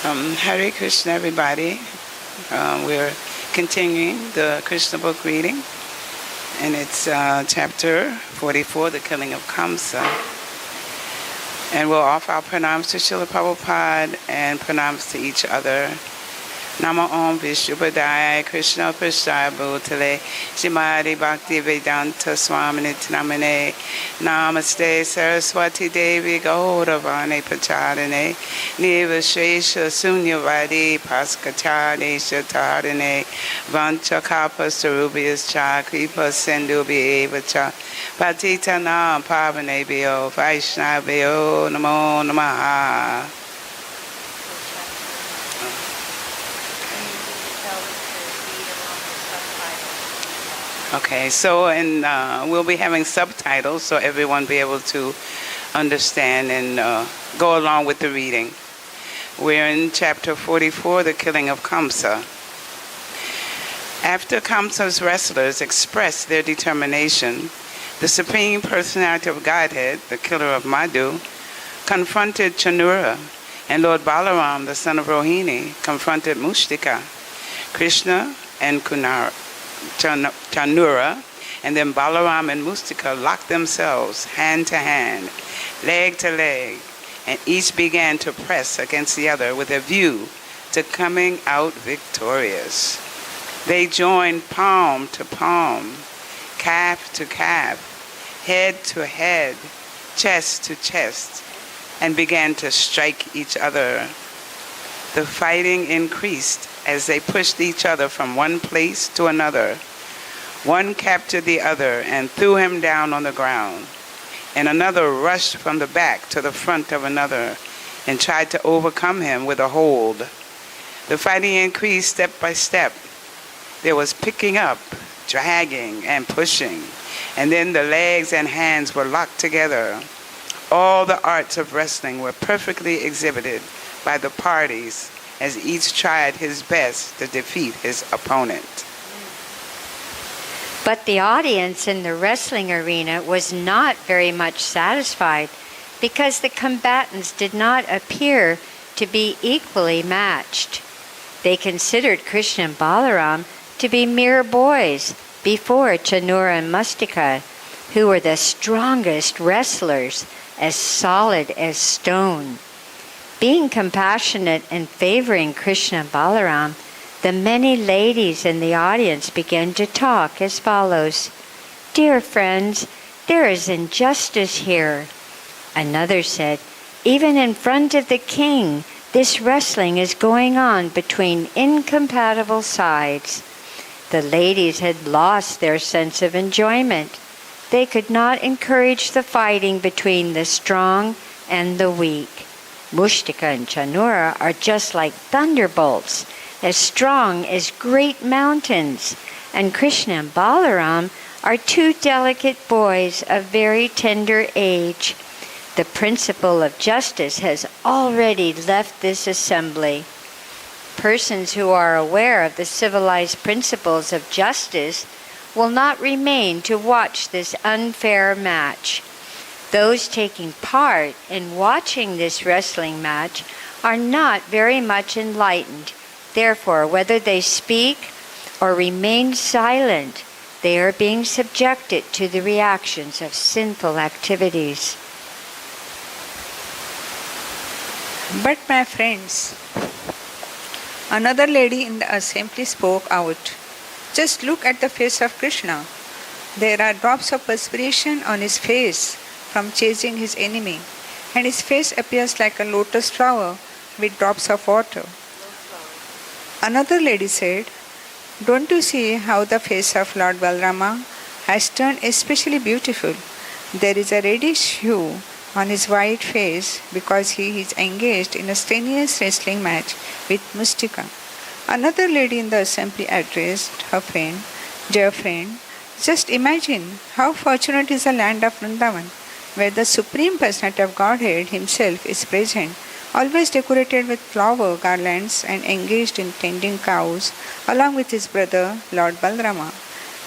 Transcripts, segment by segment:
Hare Krishna, everybody. We're continuing the Krishna book reading, and it's chapter 44, the killing of Kamsa. And we'll offer our pranams to Srila Prabhupada and pranams to each other. Nama Om Vishnupadaya Krishna Prasthaya Bhutale Shrimati Bhakti Vedanta Swamini Namane Namaste Saraswati Devi Gauravane Pacharane Nivashesha Sunyavadi Paskachane Shatarane Vanchakapa Sarubias Cha Kripa Sindhubi Evacha Patita Nam Pavane Bhyo Vaishnavyo Namo Namaha. Okay, so we'll be having subtitles so everyone be able to understand and go along with the reading. We're in chapter 44, the killing of Kamsa. After Kamsa's wrestlers expressed their determination, the Supreme Personality of Godhead, the killer of Madhu, confronted Chanura, and Lord Balaram, the son of Rohini, confronted Mustika. Krishna and Chanura, and then Balaram and Mustika locked themselves hand to hand, leg to leg, and each began to press against the other with a view to coming out victorious. They joined palm to palm, calf to calf, head to head, chest to chest, and began to strike each other. The fighting increased as they pushed each other from one place to another. One captured the other and threw him down on the ground, and another rushed from the back to the front of another and tried to overcome him with a hold. The fighting increased step by step. There was picking up, dragging, and pushing, and then the legs and hands were locked together. All the arts of wrestling were perfectly exhibited by the parties as each tried his best to defeat his opponent. But the audience in the wrestling arena was not very much satisfied because the combatants did not appear to be equally matched. They considered Krishna and Balaram to be mere boys before Chanura and Mustika, who were the strongest wrestlers, as solid as stone. Being compassionate and favoring Krishna and Balaram, the many ladies in the audience began to talk as follows. "Dear friends, there is injustice here." Another said, "Even in front of the king, this wrestling is going on between incompatible sides." The ladies had lost their sense of enjoyment. They could not encourage the fighting between the strong and the weak. Mustika and Chanura are just like thunderbolts, as strong as great mountains, and Krishna and Balaram are two delicate boys of very tender age. The principle of justice has already left this assembly. Persons who are aware of the civilized principles of justice will not remain to watch this unfair match. Those taking part in watching this wrestling match are not very much enlightened. Therefore, whether they speak or remain silent, they are being subjected to the reactions of sinful activities. But my friends, another lady in the assembly spoke out. "Just look at the face of Krishna. There are drops of perspiration on his face from chasing his enemy, and his face appears like a lotus flower with drops of water." Another lady said, "Don't you see how the face of Lord Balarama has turned especially beautiful? There is a reddish hue on his white face because he is engaged in a strenuous wrestling match with Mustika." Another lady in the assembly addressed her friend, "Dear friend, just imagine how fortunate is the land of Vrindavan, where the Supreme Personality of Godhead himself is present, always decorated with flower garlands and engaged in tending cows, along with his brother, Lord Balarama.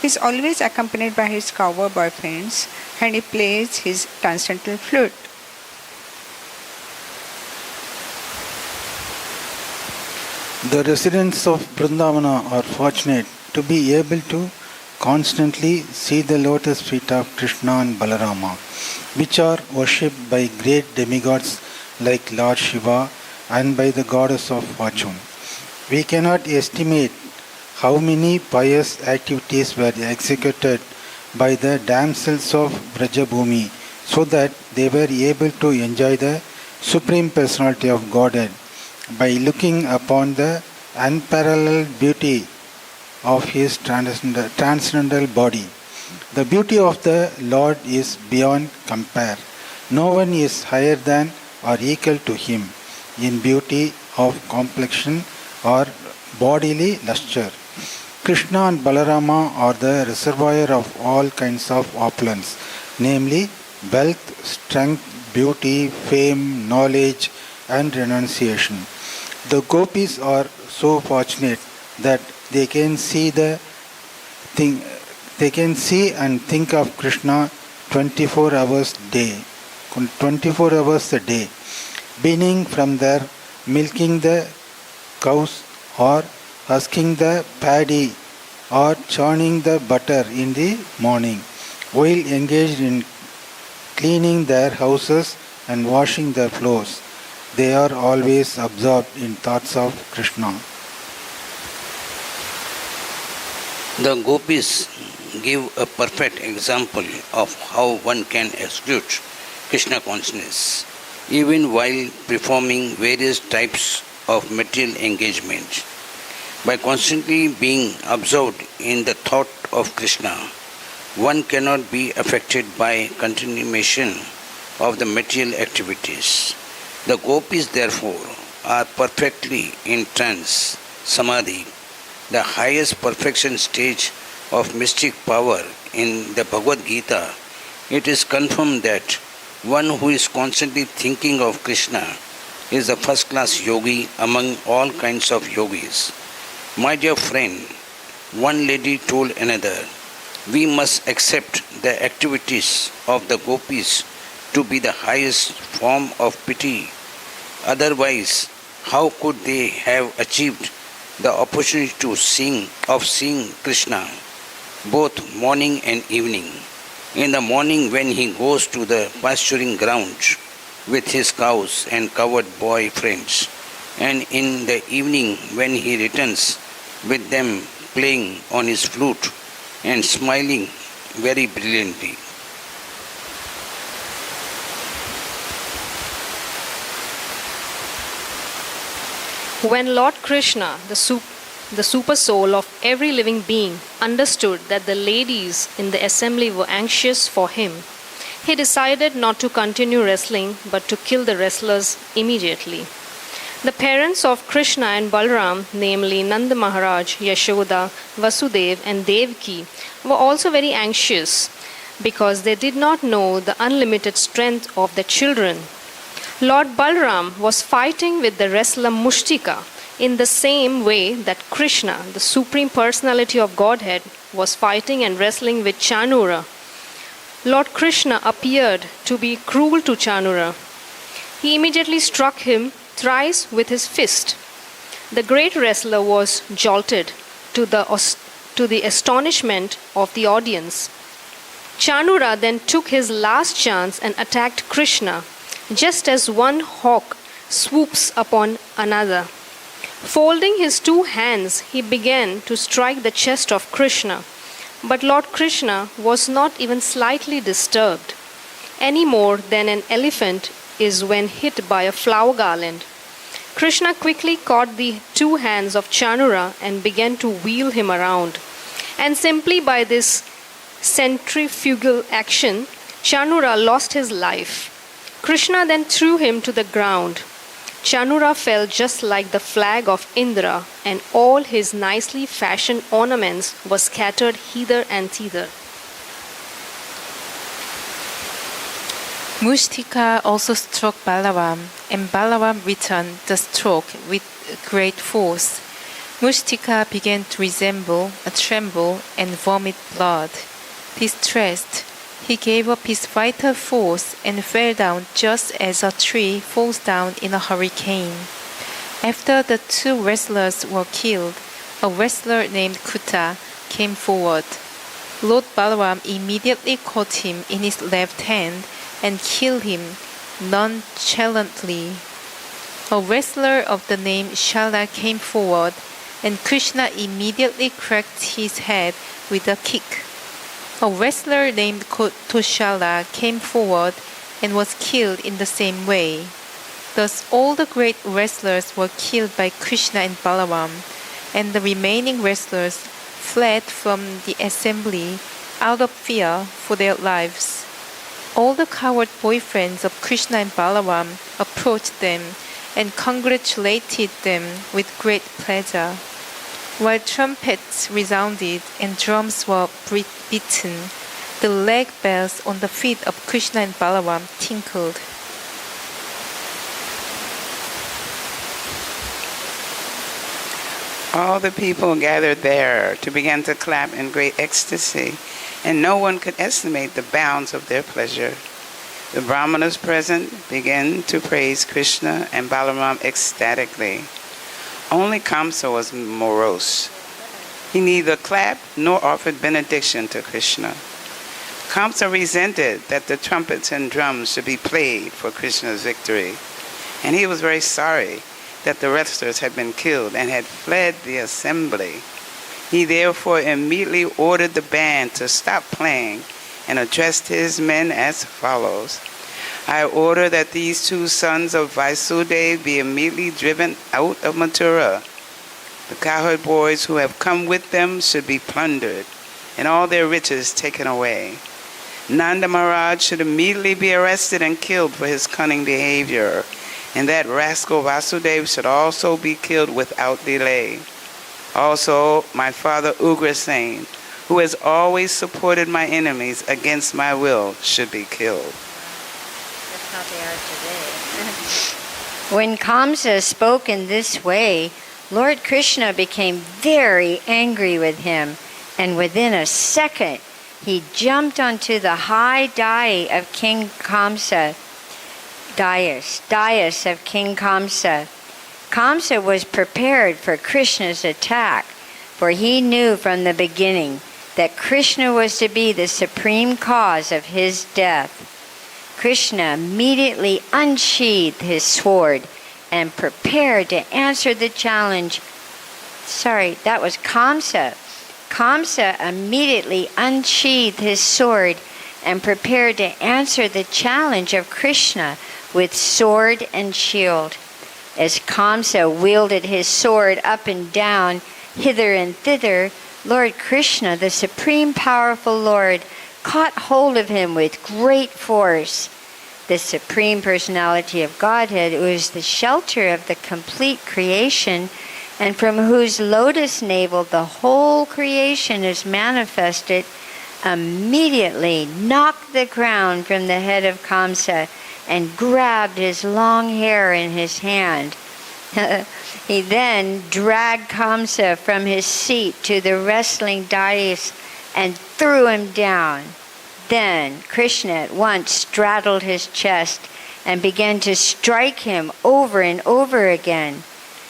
He is always accompanied by his cowboy boyfriends, and he plays his transcendental flute." The residents of Vrindavana are fortunate to be able to constantly see the lotus feet of Krishna and Balarama, which are worshipped by great demigods like Lord Shiva and by the goddess of fortune. We cannot estimate how many pious activities were executed by the damsels of Vrajabhumi so that they were able to enjoy the Supreme Personality of Godhead by looking upon the unparalleled beauty of his transcendental body. The beauty of the Lord is beyond compare. No one is higher than or equal to him in beauty of complexion or bodily lustre. Krishna and Balarama are the reservoir of all kinds of opulence, namely wealth, strength, beauty, fame, knowledge, and renunciation. The gopis are so fortunate that they can see and think of Krishna 24 hours a day, beginning from their milking the cows or husking the paddy or churning the butter in the morning, while engaged in cleaning their houses and washing their floors. They are always absorbed in thoughts of Krishna. The gopis give a perfect example of how one can execute Krishna consciousness even while performing various types of material engagement. By constantly being absorbed in the thought of Krishna, one cannot be affected by continuation of the material activities. The gopis therefore are perfectly in trance, samadhi, the highest perfection stage of mystic power. In the Bhagavad Gita, it is confirmed that one who is constantly thinking of Krishna is the first-class yogi among all kinds of yogis. My dear friend, one lady told another, we must accept the activities of the gopis to be the highest form of pity. Otherwise, how could they have achieved the opportunity to seeing Krishna both morning and evening? In the morning when he goes to the pasturing ground with his cows and cowherd boy friends, and in the evening when he returns with them playing on his flute and smiling very brilliantly. When Lord Krishna, the super soul of every living being, understood that the ladies in the assembly were anxious for him, he decided not to continue wrestling but to kill the wrestlers immediately. The parents of Krishna and Balram, namely Nanda Maharaj, Yashoda, Vasudev and Devaki, were also very anxious because they did not know the unlimited strength of their children. Lord Balram was fighting with the wrestler Mushtika in the same way that Krishna, the Supreme Personality of Godhead, was fighting and wrestling with Chanura. Lord Krishna appeared to be cruel to Chanura. He immediately struck him thrice with his fist. The great wrestler was jolted to the astonishment of the audience. Chanura then took his last chance and attacked Krishna, just as one hawk swoops upon another. Folding his two hands, he began to strike the chest of Krishna. But Lord Krishna was not even slightly disturbed, any more than an elephant is when hit by a flower garland. Krishna quickly caught the two hands of Chanura and began to wheel him around. And simply by this centrifugal action, Chanura lost his life. Krishna then threw him to the ground. Chanura fell just like the flag of Indra, and all his nicely fashioned ornaments were scattered hither and thither. Mushtika also struck Balaram, and Balaram returned the stroke with great force. Mushtika began to resemble, tremble, and vomit blood. Distressed, he gave up his vital force and fell down just as a tree falls down in a hurricane. After the two wrestlers were killed, a wrestler named Kuta came forward. Lord Balaram immediately caught him in his left hand and killed him nonchalantly. A wrestler of the name Shala came forward, and Krishna immediately cracked his head with a kick. A wrestler named Toshala came forward and was killed in the same way. Thus all the great wrestlers were killed by Krishna and Balaram, and the remaining wrestlers fled from the assembly out of fear for their lives. All the coward boyfriends of Krishna and Balaram approached them and congratulated them with great pleasure. While trumpets resounded and drums were beaten, the leg bells on the feet of Krishna and Balaram tinkled. All the people gathered there to begin to clap in great ecstasy, and no one could estimate the bounds of their pleasure. The Brahmanas present began to praise Krishna and Balaram ecstatically. Only Kamsa was morose. He neither clapped nor offered benediction to Krishna. Kamsa resented that the trumpets and drums should be played for Krishna's victory, and he was very sorry that the wrestlers had been killed and had fled the assembly. He therefore immediately ordered the band to stop playing and addressed his men as follows. I order that these two sons of Vasudev be immediately driven out of Mathura. The cowherd boys who have come with them should be plundered, and all their riches taken away. Nanda Maharaj should immediately be arrested and killed for his cunning behavior, and that rascal Vasudev should also be killed without delay. Also, my father Ugrasen, who has always supported my enemies against my will, should be killed. That's how they are today. When Kamsa spoke in this way, Lord Krishna became very angry with him, and within a second he jumped onto the high dais of King Kamsa. Dais of King Kamsa. Kamsa was prepared for Krishna's attack, for he knew from the beginning that Krishna was to be the supreme cause of his death. Krishna immediately unsheathed his sword and prepared to answer the challenge. Sorry, that was Kamsa. Kamsa immediately unsheathed his sword and prepared to answer the challenge of Krishna with sword and shield. As Kamsa wielded his sword up and down, hither and thither, Lord Krishna, the supreme powerful Lord, caught hold of him with great force. The Supreme Personality of Godhead, who is the shelter of the complete creation, and from whose lotus navel the whole creation is manifested, immediately knocked the crown from the head of Kamsa and grabbed his long hair in his hand. He then dragged Kamsa from his seat to the wrestling dais and threw him down. Then Krishna at once straddled his chest and began to strike him over and over again.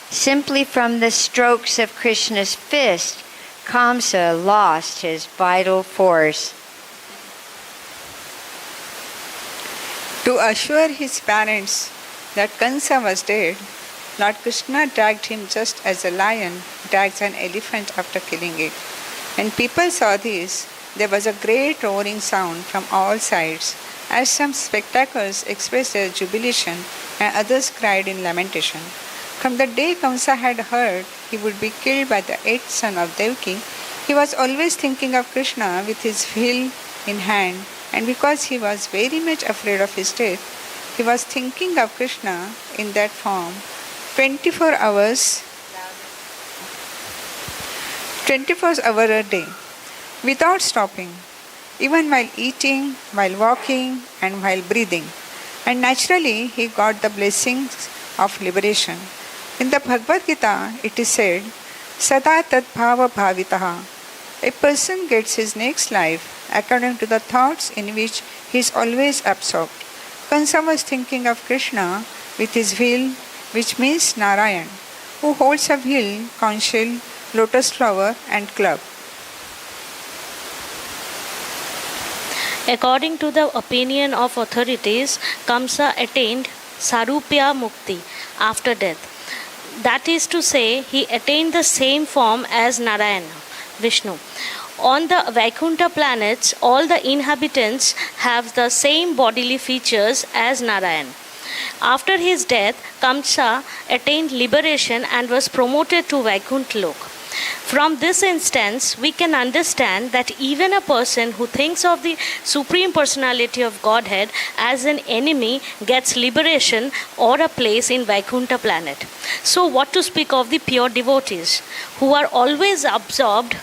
Simply from the strokes of Krishna's fist, Kamsa lost his vital force. To assure his parents that Kansa was dead, Lord Krishna dragged him just as a lion drags an elephant after killing it. When people saw this, there was a great roaring sound from all sides, as some spectators expressed their jubilation and others cried in lamentation. From the day Kamsa had heard he would be killed by the eighth son of Devaki, he was always thinking of Krishna with his wheel in hand, and because he was very much afraid of his death, he was thinking of Krishna in that form 24 hours a day, without stopping, even while eating, while walking, and while breathing. And naturally, he got the blessings of liberation. In the Bhagavad Gita, it is said, Sada tat bhava bhavitaha. A person gets his next life according to the thoughts in which he is always absorbed. Kansa was thinking of Krishna with his wheel which means Narayan, who holds a wheel, conch, lotus flower, and club. According to the opinion of authorities, Kamsa attained Sarupya Mukti after death. That is to say, he attained the same form as Narayana, Vishnu. On the Vaikuntha planets, all the inhabitants have the same bodily features as Narayan. After his death, Kamsa attained liberation and was promoted to Vaikuntha Lok. From this instance, we can understand that even a person who thinks of the Supreme Personality of Godhead as an enemy gets liberation or a place in Vaikuntha planet. So what to speak of the pure devotees who are always absorbed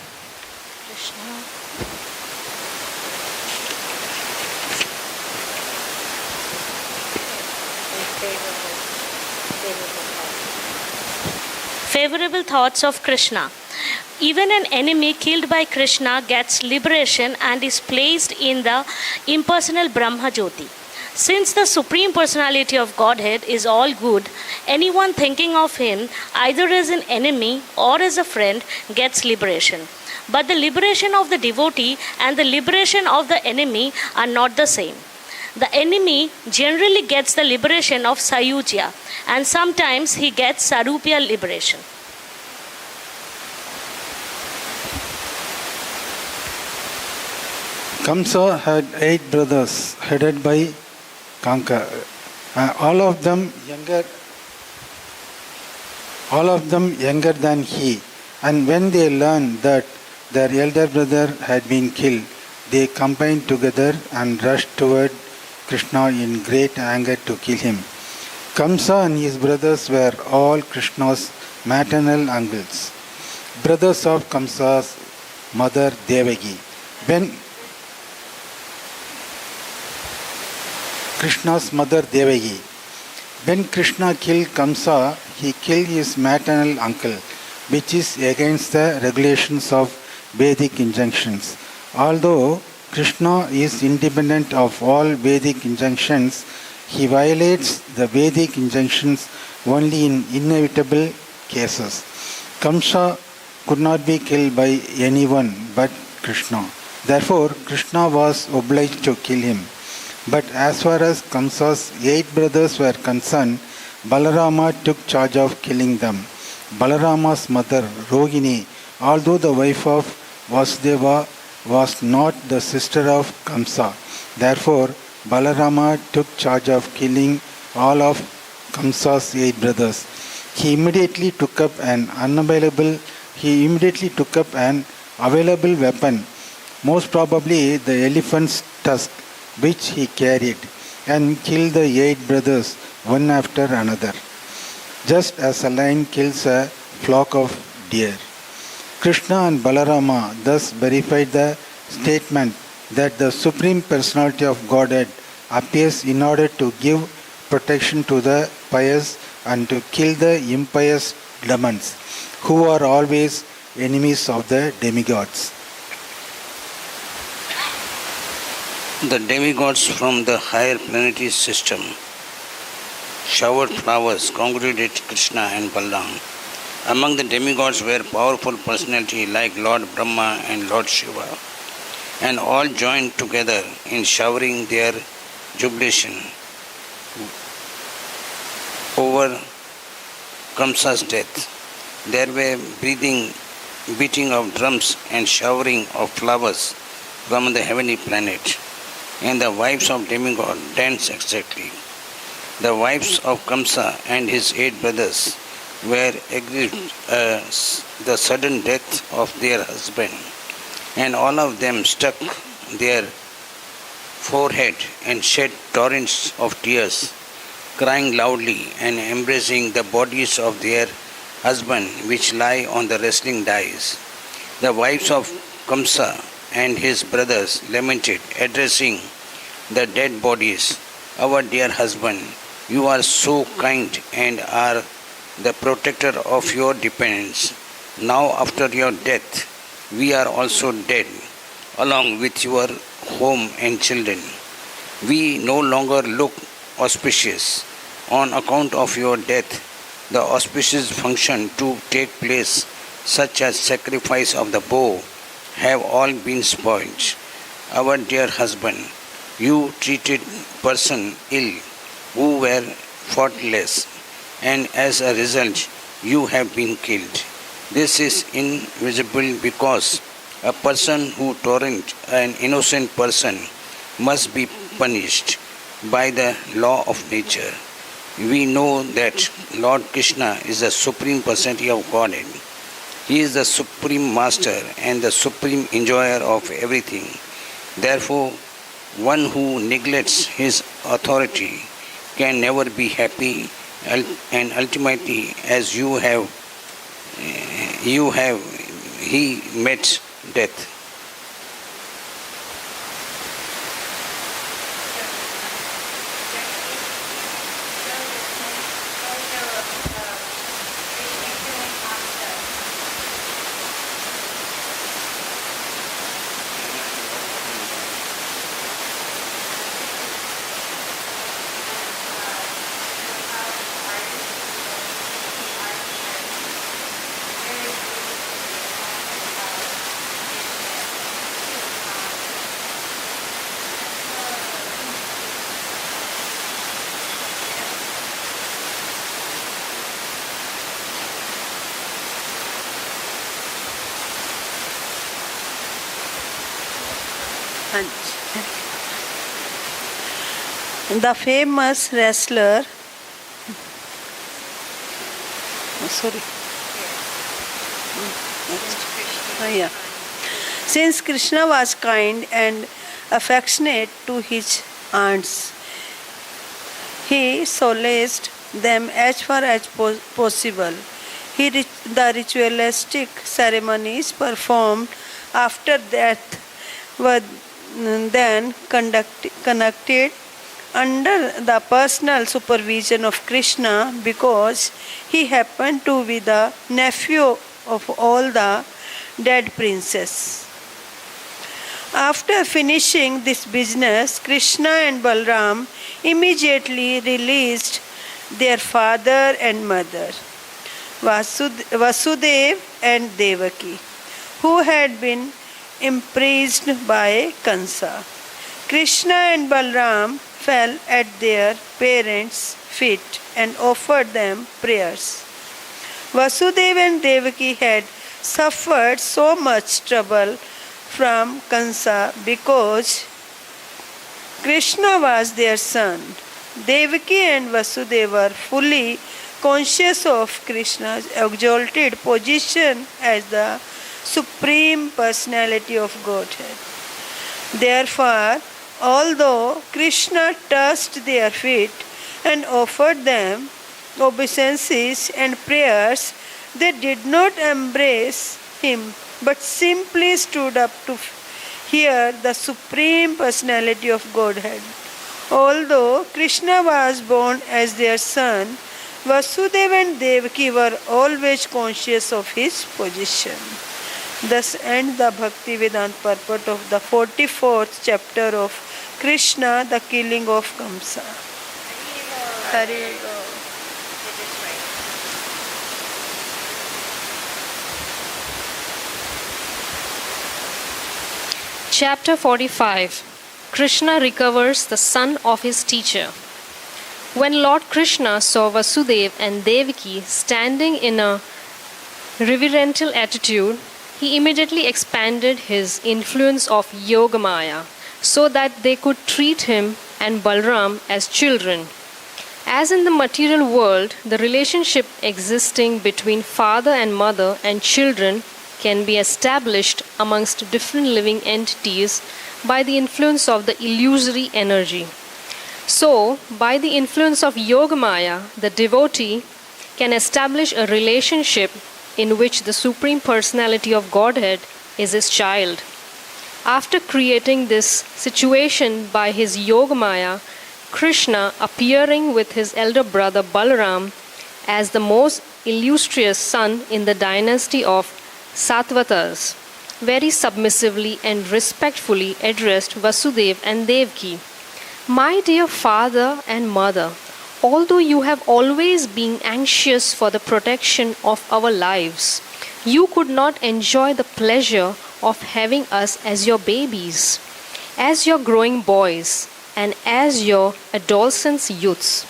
favorable thoughts of Krishna. Even an enemy killed by Krishna gets liberation and is placed in the impersonal Brahma Jyoti. Since the Supreme Personality of Godhead is all good, anyone thinking of him either as an enemy or as a friend gets liberation. But the liberation of the devotee and the liberation of the enemy are not the same. The enemy generally gets the liberation of Sayujya, and sometimes he gets Sarupya liberation. Kamsa had 8 brothers headed by Kanka. All of them younger than he. And when they learned that their elder brother had been killed, they combined together and rushed toward Krishna in great anger to kill him. Kamsa and his brothers were all Krishna's maternal uncles, brothers of Kamsa's mother Devaki. When Krishna killed Kamsa, he killed his maternal uncle, which is against the regulations of Vedic injunctions. Although Krishna is independent of all Vedic injunctions, he violates the Vedic injunctions only in inevitable cases. Kamsa could not be killed by anyone but Krishna. Therefore, Krishna was obliged to kill him. But as far as Kamsa's 8 brothers were concerned, Balarama took charge of killing them. Balarama's mother, Rohini, although the wife of Vasudeva, was not the sister of Kamsa. Therefore, Balarama took charge of killing all of Kamsa's 8 brothers. He immediately took up an available weapon, most probably the elephant's tusk, which he carried, and killed the 8 brothers one after another, just as a lion kills a flock of deer. Krishna and Balarama thus verified the statement that the Supreme Personality of Godhead appears in order to give protection to the pious and to kill the impious demons, who are always enemies of the demigods. The demigods from the higher planetary system showered flowers congratulated Krishna and Balaram. Among the demigods were powerful personalities like Lord Brahma and Lord Shiva, and all joined together in showering their jubilation over Kamsa's death. There were beating of drums and showering of flowers from the heavenly planet, and the wives of demigod danced exactly. The wives of Kamsa and his 8 brothers were aggrieved the sudden death of their husband, and all of them struck their forehead and shed torrents of tears, crying loudly and embracing the bodies of their husband which lie on the wrestling dais. The wives of Kamsa and his brothers lamented, addressing the dead bodies, "Our dear husband, you are so kind and are the protector of your dependents. Now after your death, we are also dead, along with your home and children. We no longer look auspicious. On account of your death, the auspicious function to take place, such as sacrifice of the bow, have all been spoiled. Our dear husband, you treated person ill who were faultless, and as a result you have been killed. This is invisible because a person who torrents an innocent person must be punished by the law of nature. We know that Lord Krishna is the Supreme Personality of Godhead. He is the Supreme Master and the Supreme Enjoyer of everything. Therefore, one who neglects his authority can never be happy, and ultimately, as he met death. The famous wrestler, Since Krishna was kind and affectionate to his aunts, he solaced them as far as possible. The ritualistic ceremonies performed after death were then conducted under the personal supervision of Krishna, because he happened to be the nephew of all the dead princes. After finishing this business, Krishna and Balram immediately released their father and mother, Vasudev and Devaki, who had been imprisoned by Kansa. Krishna and Balram fell at their parents' feet and offered them prayers. Vasudeva and Devaki had suffered so much trouble from Kansa because Krishna was their son. Devaki and Vasudeva were fully conscious of Krishna's exalted position as the Supreme Personality of Godhead. Therefore, although Krishna touched their feet and offered them obeisances and prayers, they did not embrace him but simply stood up to hear the Supreme Personality of Godhead. Although Krishna was born as their son, Vasudeva and Devaki were always conscious of his position. Thus ends the Bhakti Vedanta purport of the 44th chapter of Krishna, the killing of Kamsa. Hari Bol. Chapter 45. Krishna recovers the son of his teacher. When Lord Krishna saw Vasudeva and Devaki standing in a reverential attitude, he immediately expanded his influence of Yogamaya so that they could treat him and Balram as children. As in the material world, the relationship existing between father and mother and children can be established amongst different living entities by the influence of the illusory energy. So, by the influence of Yogamaya, the devotee can establish a relationship in which the Supreme Personality of Godhead is his child. After creating this situation by his Yogamaya, Krishna, appearing with his elder brother Balaram as the most illustrious son in the dynasty of Satvatas, very submissively and respectfully addressed Vasudeva and Devaki. My dear father and mother, Although you have always been anxious for the protection of our lives, you could not enjoy the pleasure of having us as your babies, as your growing boys, and as your adolescent youths.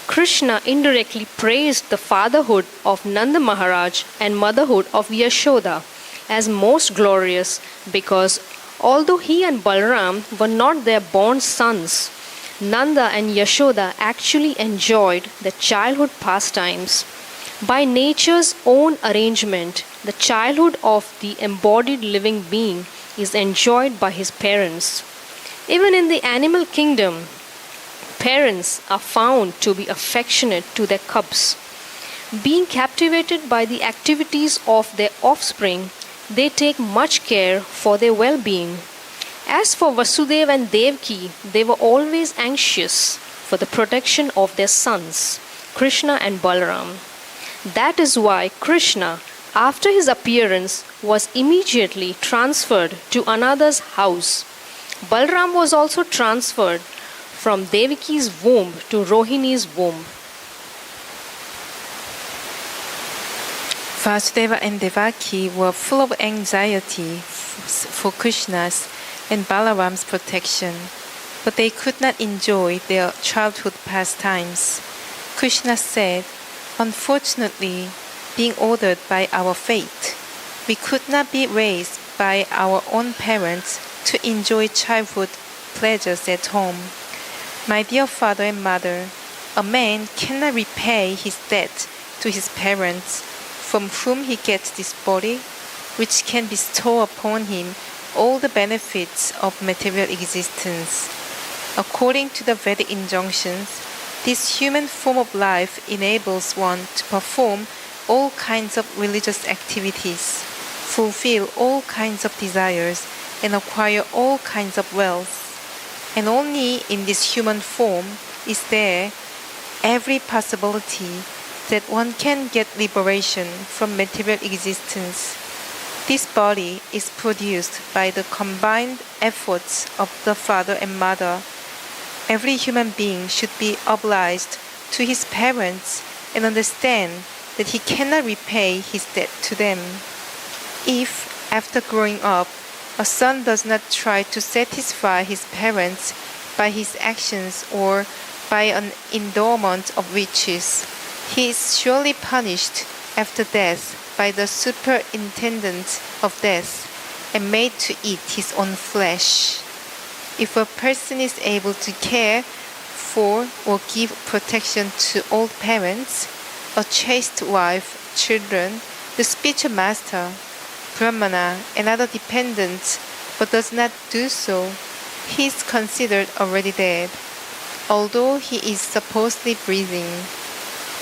Krishna indirectly praised the fatherhood of Nanda Maharaj and motherhood of Yashoda as most glorious because although he and Balaram were not their born sons, Nanda and Yashoda actually enjoyed the childhood pastimes. By nature's own arrangement, the childhood of the embodied living being is enjoyed by his parents. Even in the animal kingdom, parents are found to be affectionate to their cubs. Being captivated by the activities of their offspring, they take much care for their well being. As for Vasudeva and Devaki, they were always anxious for the protection of their sons, Krishna and Balaram. That is why Krishna, after his appearance, was immediately transferred to another's house. Balaram was also transferred from Devaki's womb to Rohini's womb. Vasudeva and Devaki were full of anxiety for Krishna's and Balaram's protection, but they could not enjoy their childhood pastimes. Krishna said, "Unfortunately, being ordered by our fate, we could not be raised by our own parents to enjoy childhood pleasures at home. My dear father and mother, a man cannot repay his debt to his parents, from whom he gets this body, which can bestow upon him all the benefits of material existence. According to the Vedic injunctions, this human form of life enables one to perform all kinds of religious activities, fulfill all kinds of desires, and acquire all kinds of wealth. And only in this human form is there every possibility that one can get liberation from material existence. This body is produced by the combined efforts of the father and mother. Every human being should be obliged to his parents and understand that he cannot repay his debt to them. If, after growing up, a son does not try to satisfy his parents by his actions or by an endowment of riches, he is surely punished after death by the superintendent of death and made to eat his own flesh. If a person is able to care for or give protection to old parents, a chaste wife, children, the spiritual master, brahmana, and other dependents, but does not do so, he is considered already dead, although he is supposedly breathing.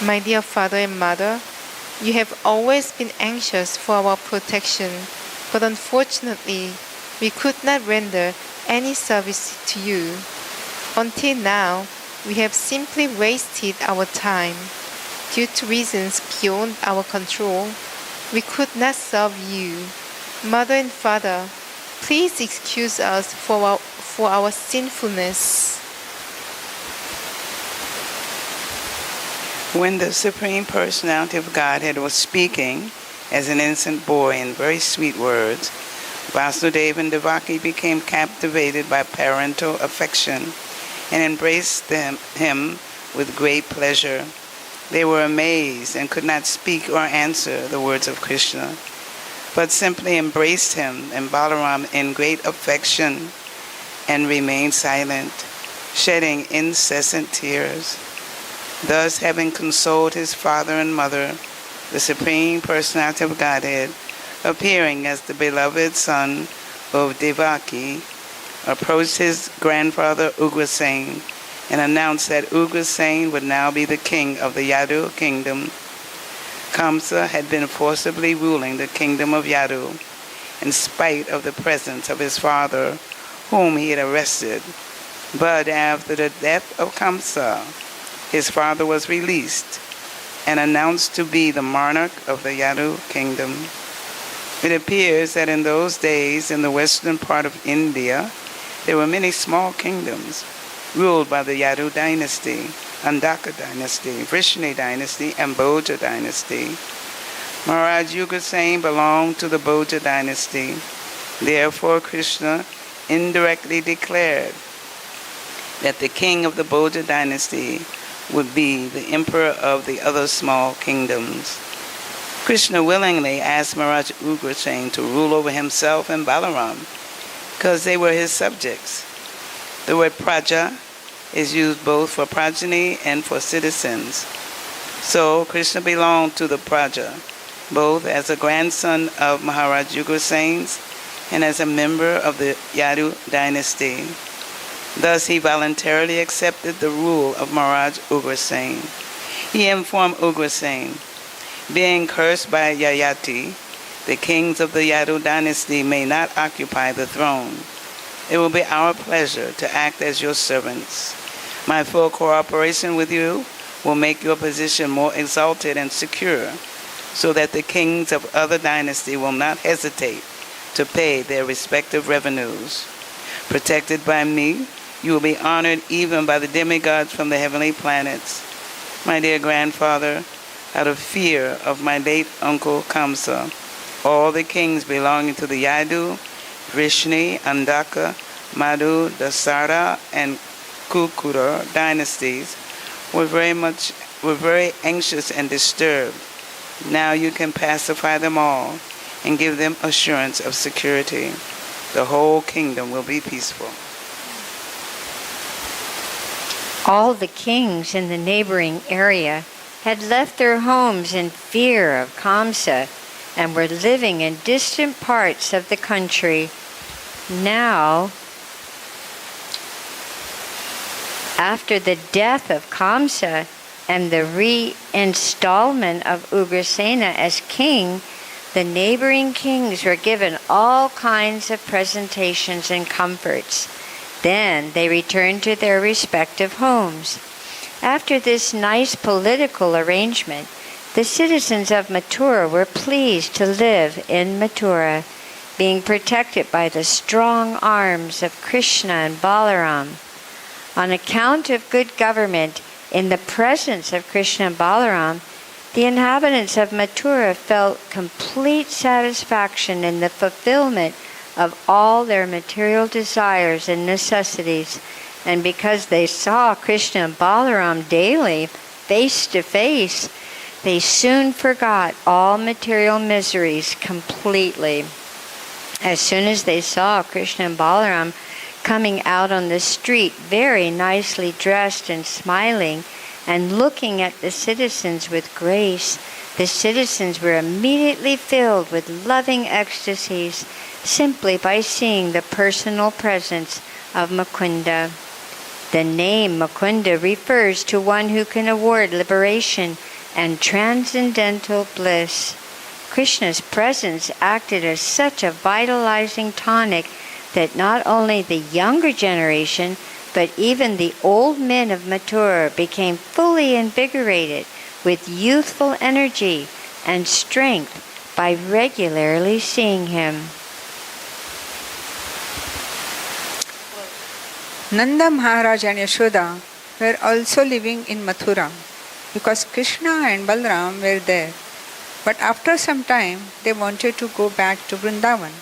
My dear father and mother, you have always been anxious for our protection, but unfortunately, we could not render any service to you. Until now, we have simply wasted our time. Due to reasons beyond our control, we could not serve you. Mother and father, please excuse us for our sinfulness." When the Supreme Personality of Godhead was speaking as an innocent boy in very sweet words, Vasudeva and Devaki became captivated by parental affection and embraced him with great pleasure. They were amazed and could not speak or answer the words of Krishna, but simply embraced him and Balaram in great affection and remained silent, shedding incessant tears. Thus, having consoled his father and mother, the Supreme Personality of Godhead, appearing as the beloved son of Devaki, approached his grandfather Ugrasen and announced that Ugrasen would now be the king of the Yadu kingdom. Kamsa had been forcibly ruling the kingdom of Yadu in spite of the presence of his father, whom he had arrested. But after the death of Kamsa, his father was released and announced to be the monarch of the Yadu kingdom. It appears that in those days, in the western part of India, there were many small kingdoms ruled by the Yadu dynasty, Andaka dynasty, Vrishni dynasty, and Bhoja dynasty. Maharaj Ugrasen belonged to the Bhoja dynasty. Therefore, Krishna indirectly declared that the king of the Bhoja dynasty would be the emperor of the other small kingdoms. Krishna willingly asked Maharaj Ugrasen to rule over himself and Balaram because they were his subjects. The word praja is used both for progeny and for citizens. So Krishna belonged to the praja, both as a grandson of Maharaj Ugrasen's and as a member of the Yadu dynasty. Thus he voluntarily accepted the rule of Maharaj Ugrasen. He informed Ugrasen, being cursed by Yayati, the kings of the Yadu dynasty may not occupy the throne. It will be our pleasure to act as your servants. My full cooperation with you will make your position more exalted and secure, so that the kings of other dynasties will not hesitate to pay their respective revenues. Protected by me, you will be honored even by the demigods from the heavenly planets. My dear grandfather, out of fear of my late uncle Kamsa, all the kings belonging to the Yadu, Vrishni, Andaka, Madhu, Dasara, and Kukura dynasties were very anxious and disturbed. Now you can pacify them all and give them assurance of security. The whole kingdom will be peaceful. All the kings in the neighboring area had left their homes in fear of Kamsa and were living in distant parts of the country. Now, after the death of Kamsa and the reinstallment of Ugrasena as king, the neighboring kings were given all kinds of presentations and comforts. Then they returned to their respective homes. After this nice political arrangement, the citizens of Mathura were pleased to live in Mathura, being protected by the strong arms of Krishna and Balaram. On account of good government in the presence of Krishna and Balaram, the inhabitants of Mathura felt complete satisfaction in the fulfillment of all their material desires and necessities, and because they saw Krishna and Balaram daily, face to face, they soon forgot all material miseries completely. As soon as they saw Krishna and Balaram coming out on the street, very nicely dressed and smiling, and looking at the citizens with grace, the citizens were immediately filled with loving ecstasies simply by seeing the personal presence of Mukunda. The name Mukunda refers to one who can award liberation and transcendental bliss. Krishna's presence acted as such a vitalizing tonic that not only the younger generation, but even the old men of Mathura became fully invigorated with youthful energy and strength by regularly seeing him. Nanda Maharaj and Yashoda were also living in Mathura because Krishna and Balaram were there. But after some time, they wanted to go back to Vrindavan.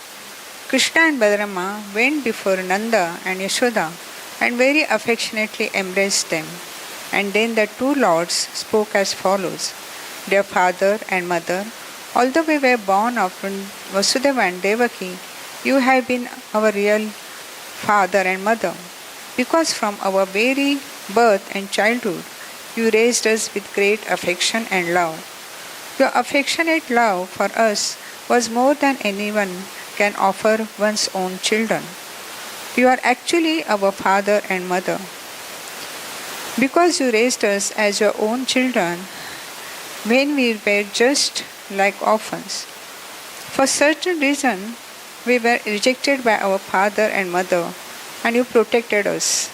Krishna and Balarama went before Nanda and Yashoda and very affectionately embraced them. And then the two lords spoke as follows: Dear father and mother, although we were born of Vasudeva and Devaki, you have been our real father and mother, because from our very birth and childhood, you raised us with great affection and love. Your affectionate love for us was more than anyone can offer one's own children. You are actually our father and mother. Because you raised us as your own children when we were just like orphans. For certain reason, we were rejected by our father and mother, and you protected us.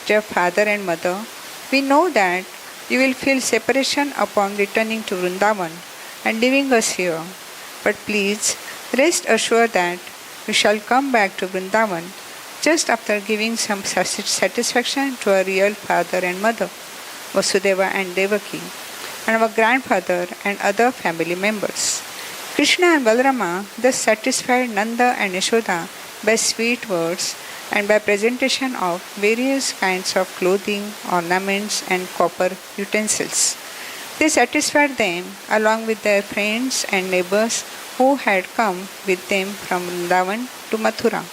Dear father and mother, we know that you will feel separation upon returning to Vrindavan and leaving us here. But please rest assured that we shall come back to Vrindavan just after giving some satisfaction to our real father and mother. Vasudeva and Devaki, and our grandfather and other family members. Krishna and Balarama thus satisfied Nanda and Yashoda by sweet words and by presentation of various kinds of clothing, ornaments, and copper utensils. They satisfied them along with their friends and neighbors who had come with them from Vrindavan to Mathura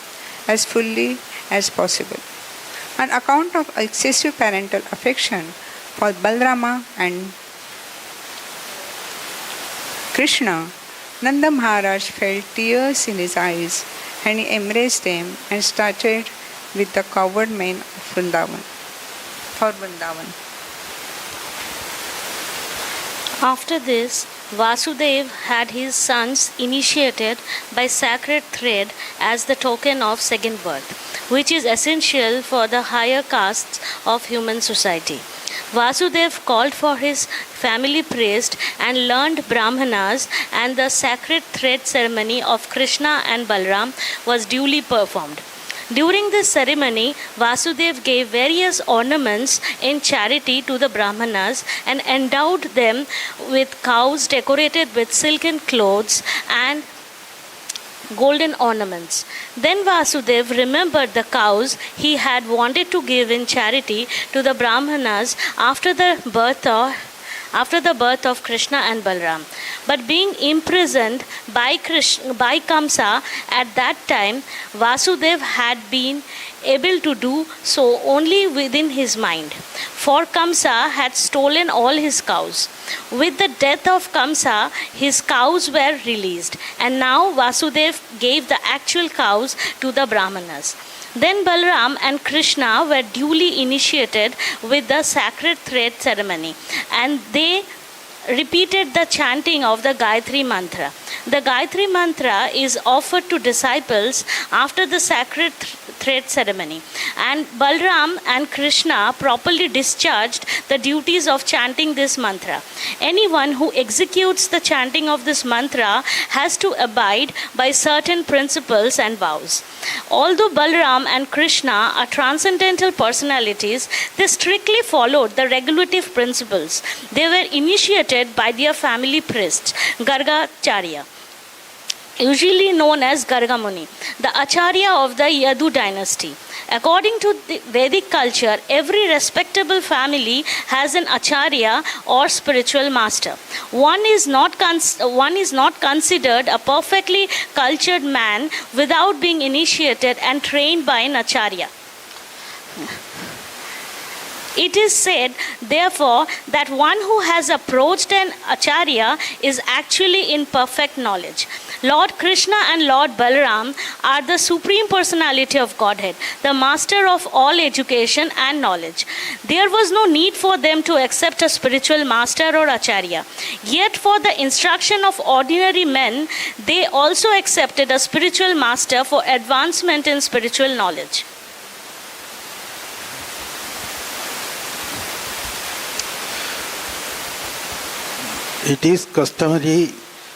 as fully as possible. On account of excessive parental affection for Balarama and Krishna, Nanda Maharaj felt tears in his eyes and he embraced them and started with the cowherd men of Vrindavan. After this, Vasudev had his sons initiated by sacred thread as the token of second birth, which is essential for the higher castes of human society. Vasudev called for his family priest and learned Brahmanas, and the sacred thread ceremony of Krishna and Balram was duly performed. During this ceremony, Vasudev gave various ornaments in charity to the Brahmanas and endowed them with cows decorated with silken clothes and golden ornaments. Then Vasudev remembered the cows he had wanted to give in charity to the Brahmanas after the birth of Krishna and Balram. But being imprisoned by Kamsa at that time, Vasudev had been able to do so only within his mind, for Kamsa had stolen all his cows. With the death of Kamsa, his cows were released, and now Vasudev gave the actual cows to the Brahmanas. Then Balram and Krishna were duly initiated with the sacred thread ceremony, and they repeated the chanting of the Gayatri mantra. The Gayatri mantra is offered to disciples after the sacred thread ceremony, and Balram and Krishna properly discharged the duties of chanting this mantra. Anyone who executes the chanting of this mantra has to abide by certain principles and vows. Although Balram and Krishna are transcendental personalities, they strictly followed the regulative principles. They were initiated by their family priests, Gargacharya, usually known as Gargamuni, the Acharya of the Yadu dynasty. According to the Vedic culture, every respectable family has an Acharya or spiritual master. One is not considered a perfectly cultured man without being initiated and trained by an Acharya. It is said, therefore, that one who has approached an Acharya is actually in perfect knowledge. Lord Krishna and Lord Balaram are the Supreme Personality of Godhead, the master of all education and knowledge. There was no need for them to accept a spiritual master or Acharya. Yet for the instruction of ordinary men, they also accepted a spiritual master for advancement in spiritual knowledge. It is customary,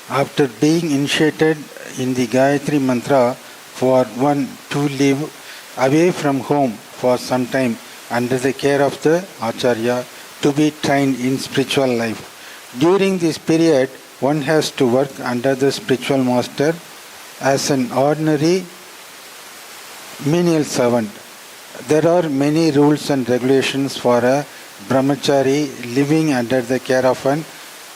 after being initiated in the Gayatri Mantra, for one to live away from home for some time under the care of the Acharya to be trained in spiritual life. During this period, one has to work under the spiritual master as an ordinary menial servant. There are many rules and regulations for a brahmachari living under the care of an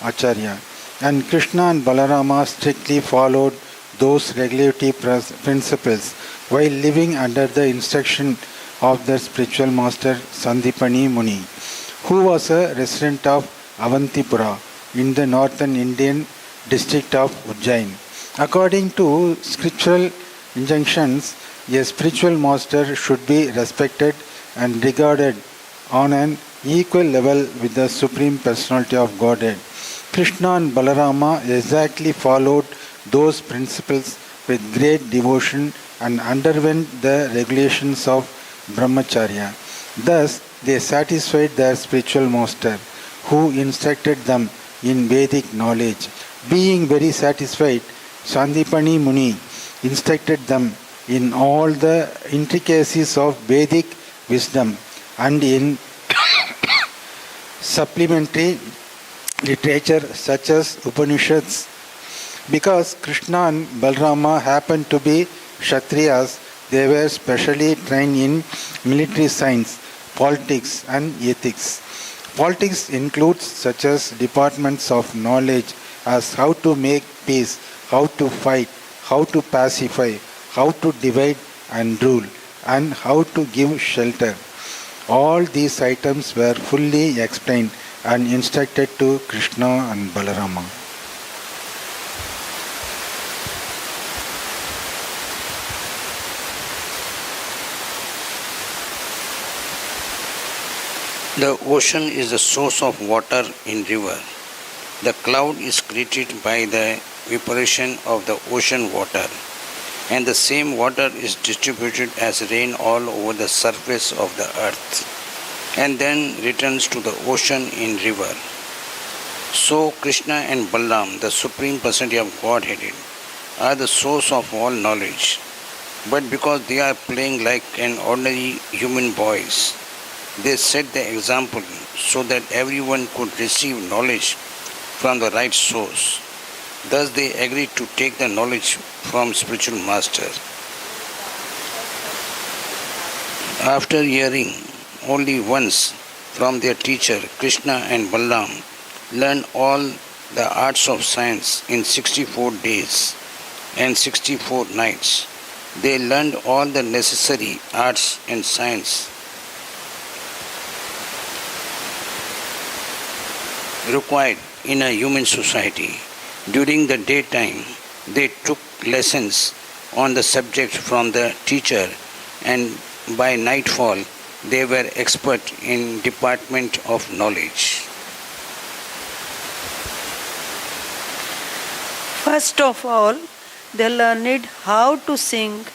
Acharya, and Krishna and Balarama strictly followed those regulative principles while living under the instruction of their spiritual master Sandipani Muni, who was a resident of Avantipura in the northern Indian district of Ujjain. According to scriptural injunctions, a spiritual master should be respected and regarded on an equal level with the Supreme Personality of Godhead. Krishna and Balarama exactly followed those principles with great devotion and underwent the regulations of Brahmacharya. Thus, they satisfied their spiritual master, who instructed them in Vedic knowledge. Being very satisfied, Sandipani Muni instructed them in all the intricacies of Vedic wisdom and in supplementary literature such as Upanishads. Because Krishna and Balarama happened to be Kshatriyas, they were specially trained in military science, politics and ethics. Politics includes such as departments of knowledge as how to make peace, how to fight, how to pacify, how to divide and rule, and how to give shelter. All these items were fully explained and instructed to Krishna and Balarama. The ocean is the source of water in river. The cloud is created by the evaporation of the ocean water, and the same water is distributed as rain all over the surface of the earth, and then returns to the ocean in river. So Krishna and Balaram, the Supreme Personality of Godhead, are the source of all knowledge. But because they are playing like an ordinary human boys, they set the example so that everyone could receive knowledge from the right source. Thus they agreed to take the knowledge from spiritual master. After hearing only once from their teacher, Krishna and Balaram learned all the arts of science in 64 days and 64 nights. They learned all the necessary arts and science required in a human society. During the daytime, they took lessons on the subject from the teacher, and by nightfall, they were expert in department of knowledge. First of all, they learned how to sing,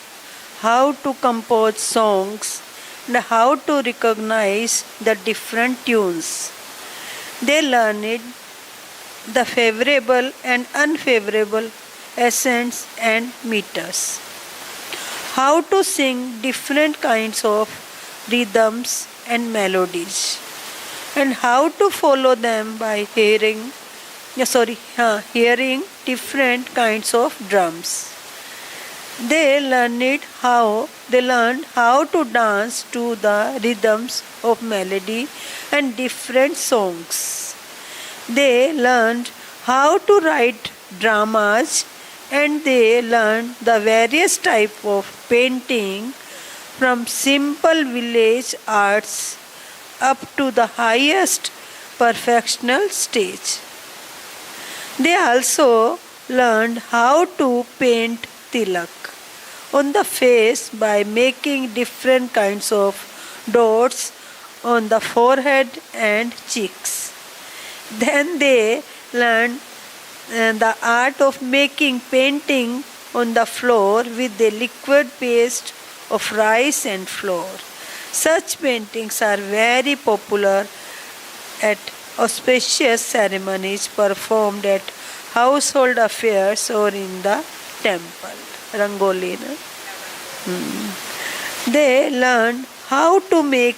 how to compose songs, and how to recognize the different tunes. They learned the favorable and unfavorable accents and meters, how to sing different kinds of rhythms and melodies, and how to follow them by hearing different kinds of drums. They learned how to dance to the rhythms of melody and different songs. They learned how to write dramas, and they learned the various types of painting from simple village arts up to the highest perfectional stage. They also learned how to paint tilak on the face by making different kinds of dots on the forehead and cheeks. Then they learned the art of making painting on the floor with the liquid paste of rice and flour. Such paintings are very popular at auspicious ceremonies performed at household affairs or in the temple. Rangoli. They learned how to make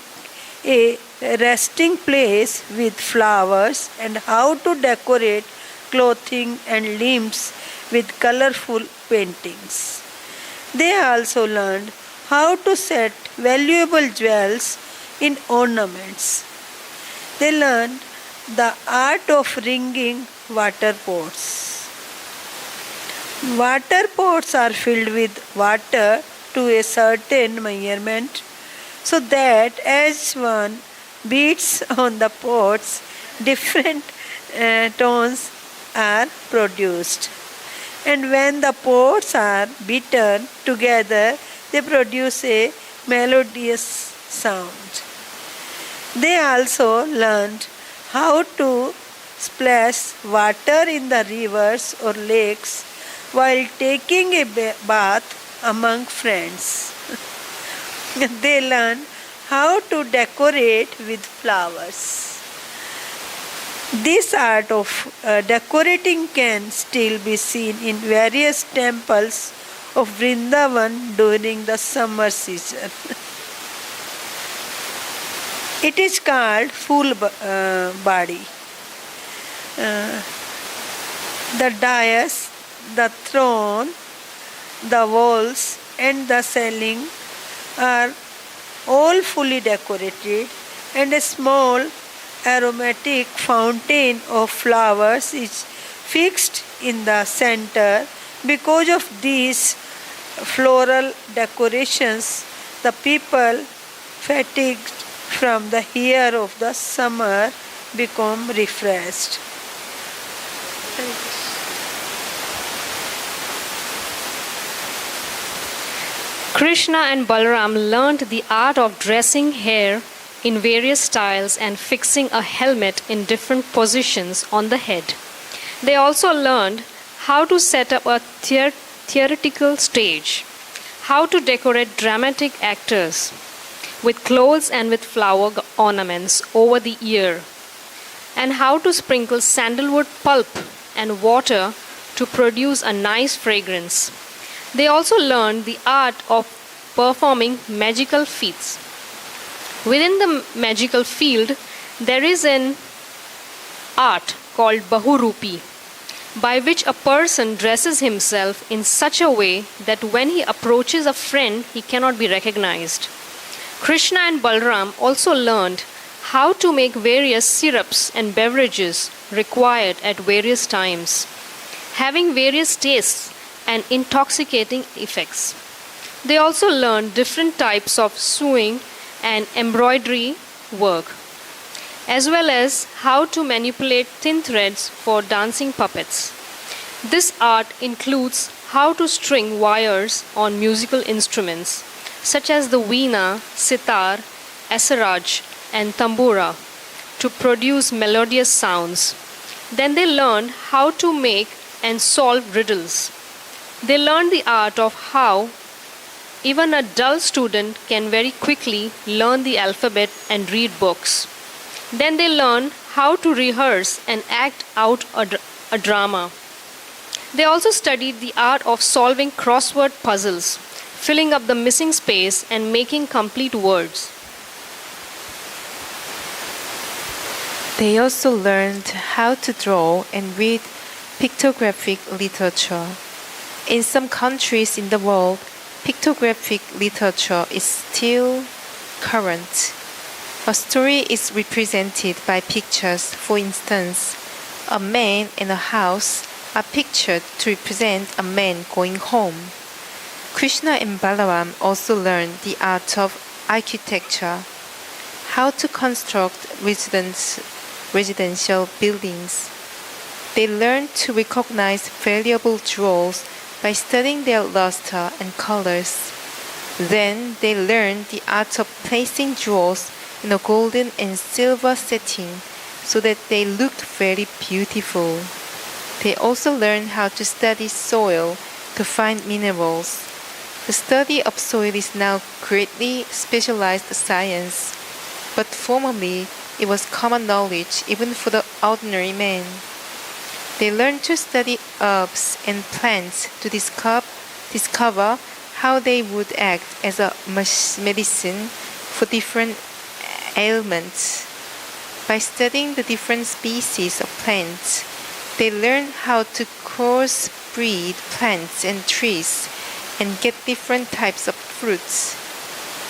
a resting place with flowers and how to decorate clothing and limbs with colorful paintings. They also learned how to set valuable jewels in ornaments. They learned the art of wringing water pots. Water pots are filled with water to a certain measurement, so that as one beats on the pots, different tones are produced. And when the pots are beaten together, they produce a melodious sound. They also learned how to splash water in the rivers or lakes while taking a bath among friends. They learn how to decorate with flowers. This art of decorating can still be seen in various temples of Vrindavan during the summer season. It is called full body. The dais, the throne, the walls, and the ceiling are all fully decorated, and a small aromatic fountain of flowers is fixed in the center. Because of these floral decorations, the people fatigued from the heat of the summer become refreshed. Krishna and Balaram learned the art of dressing hair in various styles and fixing a helmet in different positions on the head. They also learned how to set up a theatrical stage, how to decorate dramatic actors with clothes and with flower ornaments over the ear, and how to sprinkle sandalwood pulp and water to produce a nice fragrance. They also learned the art of performing magical feats. Within the magical field, there is an art called Bahurupi, by which a person dresses himself in such a way that when he approaches a friend, he cannot be recognized. Krishna and Balaram also learned how to make various syrups and beverages required at various times, having various tastes and intoxicating effects. They also learned different types of sewing and embroidery work, as well as how to manipulate thin threads for dancing puppets. This art includes how to string wires on musical instruments such as the veena, sitar, asaraj, and tambura to produce melodious sounds. Then they learned how to make and solve riddles. They learned the art of how even a dull student can very quickly learn the alphabet and read books. Then they learned how to rehearse and act out a drama. They also studied the art of solving crossword puzzles, filling up the missing space and making complete words. They also learned how to draw and read pictographic literature. In some countries in the world, pictographic literature is still current. A story is represented by pictures. For instance, a man and a house are pictured to represent a man going home. Krishna and Balaram also learned the art of architecture, how to construct residential buildings. They learned to recognize valuable jewels by studying their luster and colors. Then they learned the art of placing jewels in a golden and silver setting so that they looked very beautiful. They also learned how to study soil to find minerals. The study of soil is now greatly specialized science, but formerly it was common knowledge even for the ordinary man. They learned to study herbs and plants to discover how they would act as a medicine for different ailments. By studying the different species of plants, they learned how to crossbreed plants and trees and get different types of fruits.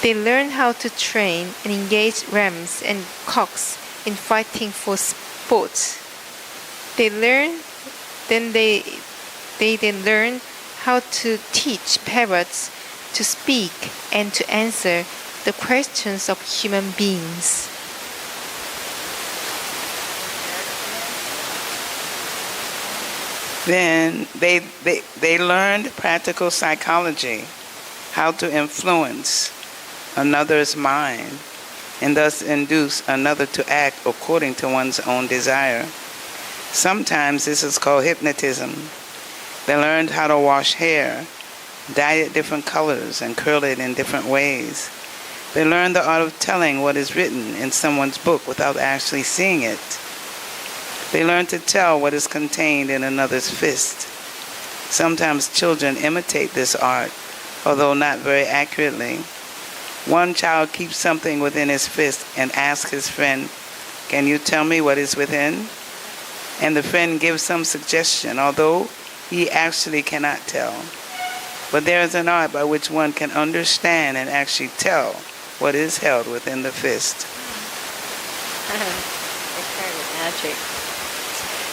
They learned how to train and engage rams and cocks in fighting for sport. They then learned how to teach parrots to speak and to answer the questions of human beings. Then they learned practical psychology, how to influence another's mind and thus induce another to act according to one's own desire. Sometimes this is called hypnotism. They learned how to wash hair, dye it different colors, and curl it in different ways. They learned the art of telling what is written in someone's book without actually seeing it. They learned to tell what is contained in another's fist. Sometimes children imitate this art, although not very accurately. One child keeps something within his fist and asks his friend, "Can you tell me what is within?" And the friend gives some suggestion, although he actually cannot tell. But there is an art by which one can understand and actually tell what is held within the fist. Magic.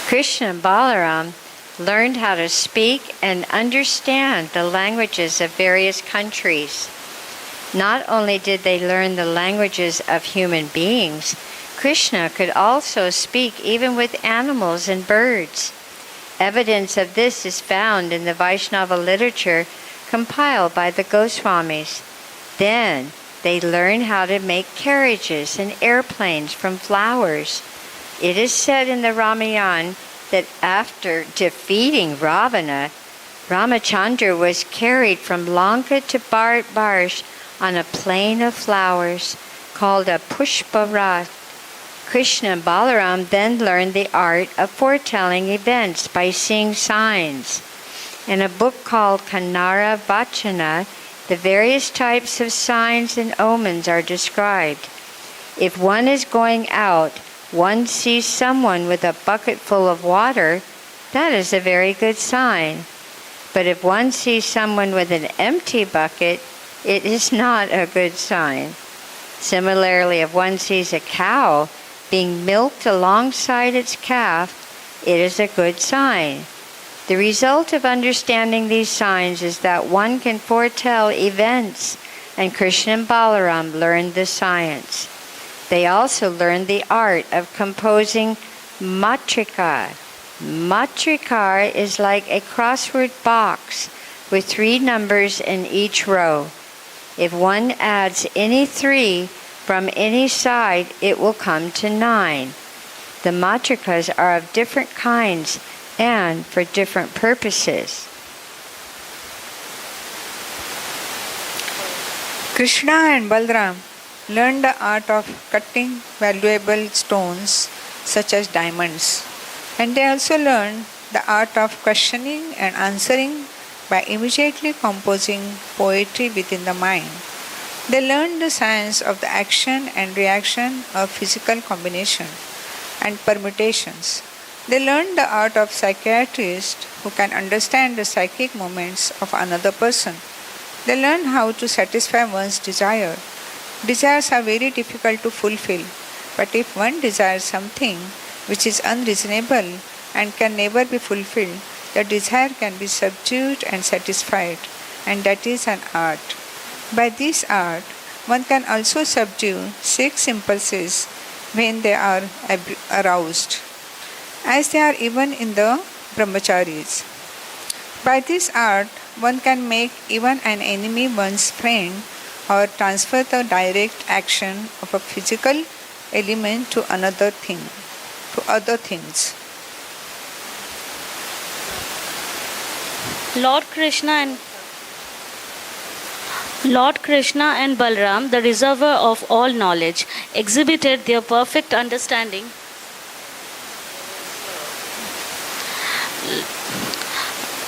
Krishna and Balaram learned how to speak and understand the languages of various countries. Not only did they learn the languages of human beings, Krishna could also speak even with animals and birds. Evidence of this is found in the Vaishnava literature compiled by the Goswamis. Then they learned how to make carriages and airplanes from flowers. It is said in the Ramayana that after defeating Ravana, Ramachandra was carried from Lanka to Bharat on a plain of flowers called a Pushparat. Krishna and Balaram then learned the art of foretelling events by seeing signs. In a book called Kannara Vachana, the various types of signs and omens are described. If one is going out, one sees someone with a bucket full of water, that is a very good sign. But if one sees someone with an empty bucket, it is not a good sign. Similarly, if one sees a cow being milked alongside its calf, it is a good sign. The result of understanding these signs is that one can foretell events, and Krishna and Balaram learned the science. They also learned the art of composing matrika. Matrika is like a crossword box with 3 numbers in each row. If one adds any 3 from any side, it will come to 9. The matrikas are of different kinds and for different purposes. Krishna and Balaram learned the art of cutting valuable stones such as diamonds, and they also learned the art of questioning and answering by immediately composing poetry within the mind. They learned the science of the action and reaction of physical combination and permutations. They learned the art of psychiatrist who can understand the psychic movements of another person. They learned how to satisfy one's desire. Desires are very difficult to fulfill, but if one desires something which is unreasonable and can never be fulfilled, the desire can be subdued and satisfied, and that is an art. By this art, one can also subdue 6 impulses when they are aroused, as they are even in the brahmacharis. By this art, one can make even an enemy one's friend or transfer the direct action of a physical element to other things. Lord Krishna and Balaram, the reservoir of all knowledge, exhibited their perfect understanding.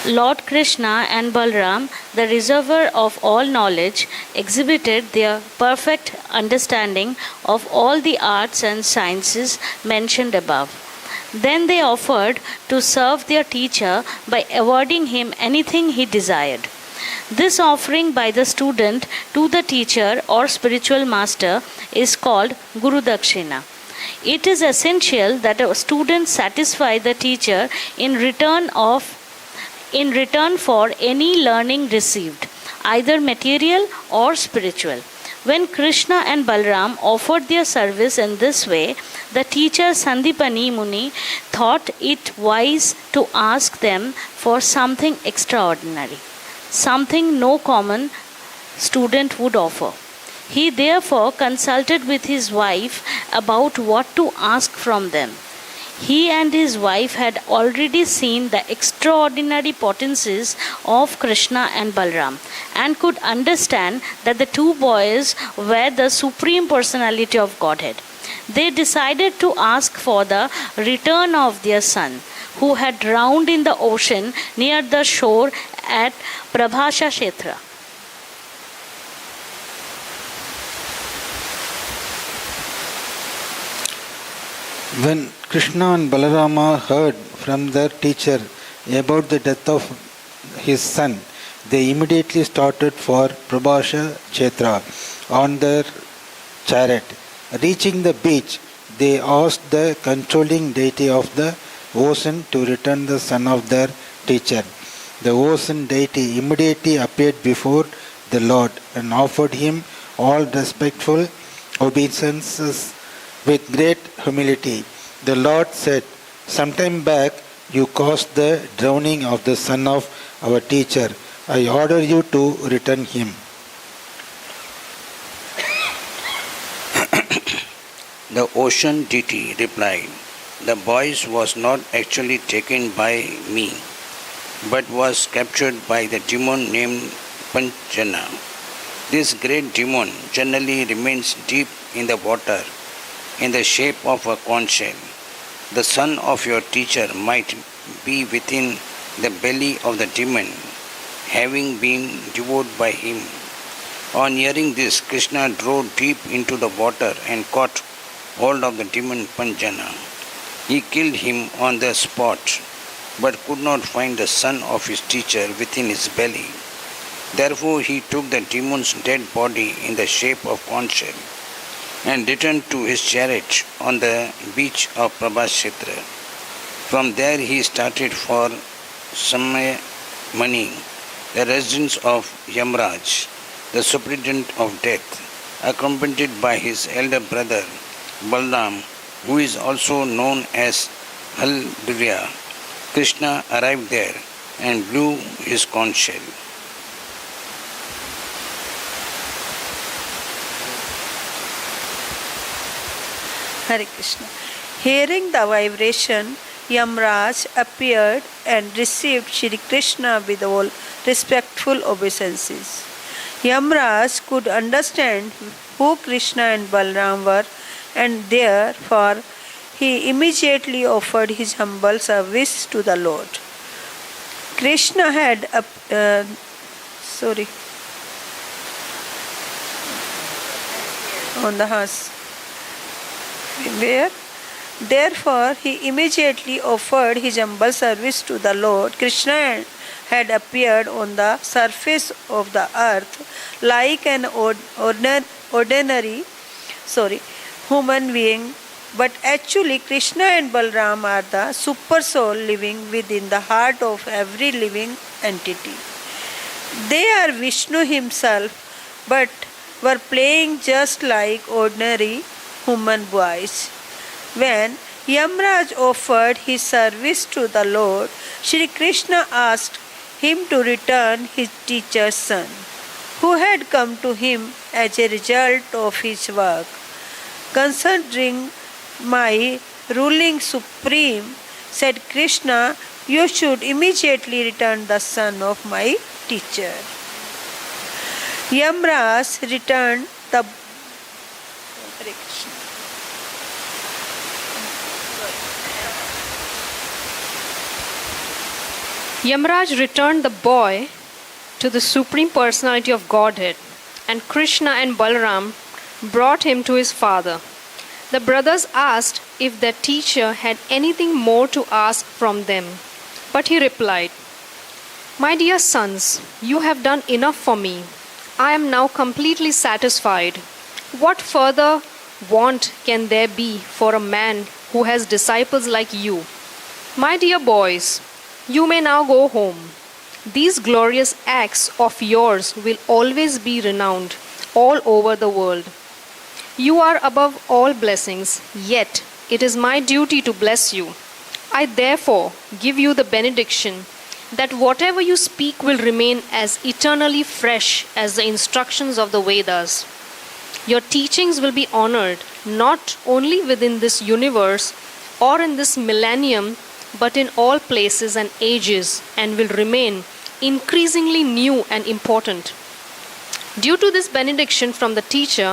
Lord Krishna and Balaram, the reservoir of all knowledge, exhibited their perfect understanding of all the arts and sciences mentioned above. Then they offered to serve their teacher by awarding him anything he desired. This offering by the student to the teacher or spiritual master is called Guru Dakshina. It is essential that a student satisfy the teacher in return for any learning received, either material or spiritual. When Krishna and Balaram offered their service in this way, the teacher Sandipani Muni thought it wise to ask them for something extraordinary, something no common student would offer. He therefore consulted with his wife about what to ask from them. He and his wife had already seen the extraordinary potencies of Krishna and Balaram and could understand that the 2 boys were the Supreme Personality of Godhead. They decided to ask for the return of their son, who had drowned in the ocean near the shore at Prabhasha Kshetra. When Krishna and Balarama heard from their teacher about the death of his son, they immediately started for Prabhasha Kshetra on their chariot. Reaching the beach, they asked the controlling deity of the ocean to return the son of their teacher. The ocean deity immediately appeared before the Lord and offered him all respectful obeisances with great humility. The Lord said, "Sometime back you caused the drowning of the son of our teacher. I order you to return him." The ocean deity replied, "The boy was not actually taken by me, but was captured by the demon named Panchana. This great demon generally remains deep in the water in the shape of a conch shell. The son of your teacher might be within the belly of the demon, having been devoured by him." On hearing this, Krishna drove deep into the water and caught hold of the demon Panchana. He killed him on the spot, but could not find the son of his teacher within his belly. Therefore he took the demon's dead body in the shape of conch shell and returned to his chariot on the beach of Prabhashetra. From there he started for Samayamani, the residence of Yamraj, the superintendent of death, accompanied by his elder brother Balram, who is also known as Halbirya. Krishna arrived there and blew his conch shell. Hare Krishna. Hearing the vibration, Yamraj appeared and received Shri Krishna with all respectful obeisances. Yamraj could understand who Krishna and Balram were, and therefore he immediately offered his humble service to the Lord. Krishna had on the horse. Where? Therefore, he immediately offered his humble service to the Lord. Krishna had appeared on the surface of the earth like an ordinary human being, but actually Krishna and Balram are the super soul living within the heart of every living entity. They are Vishnu himself, but were playing just like ordinary human boys. When Yamraj offered his service to the Lord, Shri Krishna asked him to return his teacher's son, who had come to him as a result of his work. "Considering my ruling supreme," said Krishna, "you should immediately return the son of my teacher." Yamraj returned the Yamraj returned the boy to the Supreme Personality of Godhead, and Krishna and Balaram brought him to his father. The brothers asked if their teacher had anything more to ask from them, but he replied, "My dear sons, you have done enough for me. I am now completely satisfied. What further want can there be for a man who has disciples like you? My dear boys, you may now go home. These glorious acts of yours will always be renowned all over the world. You are above all blessings, yet it is my duty to bless you. I therefore give you the benediction that whatever you speak will remain as eternally fresh as the instructions of the Vedas. Your teachings will be honored not only within this universe or in this millennium, but in all places and ages, and will remain increasingly new and important." Due to this benediction from the teacher,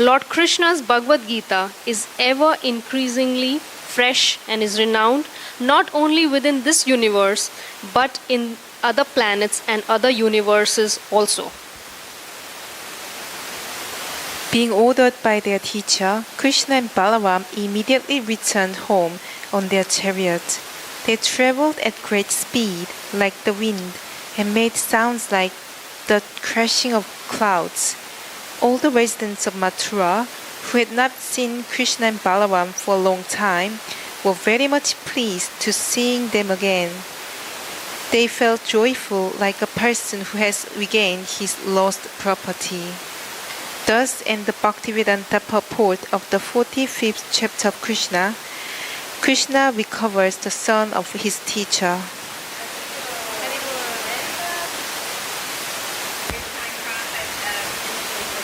Lord Krishna's Bhagavad Gita is ever increasingly fresh and is renowned not only within this universe, but in other planets and other universes also. Being ordered by their teacher, Krishna and Balaram immediately returned home on their chariot. They traveled at great speed, like the wind, and made sounds like the crashing of clouds. All the residents of Mathura, who had not seen Krishna and Balaram for a long time, were very much pleased to seeing them again. They felt joyful like a person who has regained his lost property. Thus, in the Bhaktivedanta purport of the 45th chapter of Krishna, Krishna recovers the son of his teacher.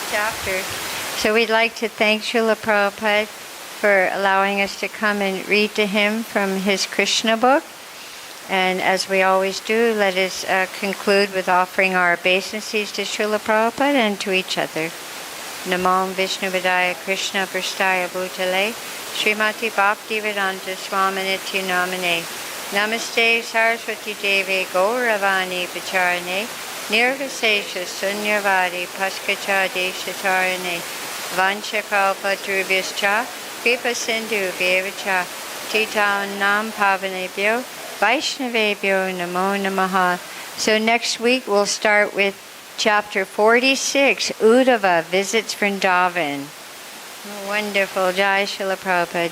Chapter. So we'd like to thank Srila Prabhupada for allowing us to come and read to him from his Krishna book. And as we always do, let us conclude with offering our obeisances to Srila Prabhupada and to each other. Namo Vishnu Vidaya Krishna Prasthaya Bhutale Srimati Bhaktivedanta Swaminiti Namane Namaste Saraswati Devi Gauravani Pacharane Nirvisesha Sunyavadi Paskachadi Shatarane Vanchakalpa Drubhyascha Kripa Sindhu Bhevacha Tita Nam Pavanebhyo Vaishnavebhyo Namo Namaha. So next week we'll start with Chapter 46, Uddhava visits Vrindavan. Wonderful. Jai Srila Prabhupada.